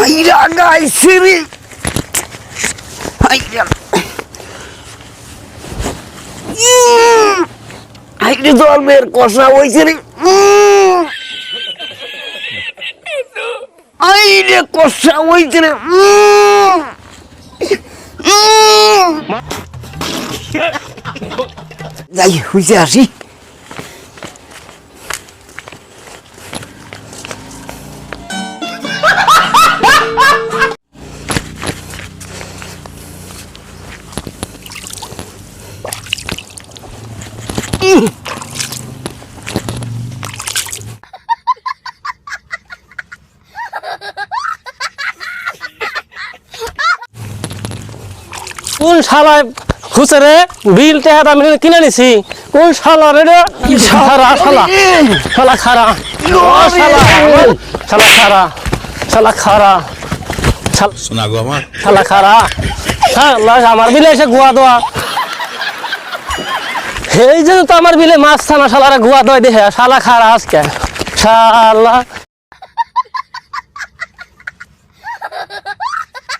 আইরা গাইছে রে আইরা আইরে জন্মের কষা হয়েছে রে আইরে কষা হয়েছে রে যাই হইছে আসি কোন শালায় খুচরে বিল টাকা আমি কিনে নিছি কোন শালা রে শালা শালা শালা খারা শালা শালা খারা শালা খারা শোনা গো আমার শালা খারা শালা আমার বিলে এসে গুয়া দেওয়া এই যে তো আমার বিলে মাছ থানা শালারা গুয়া দেয় দেখে শালা খারা আজকে শালা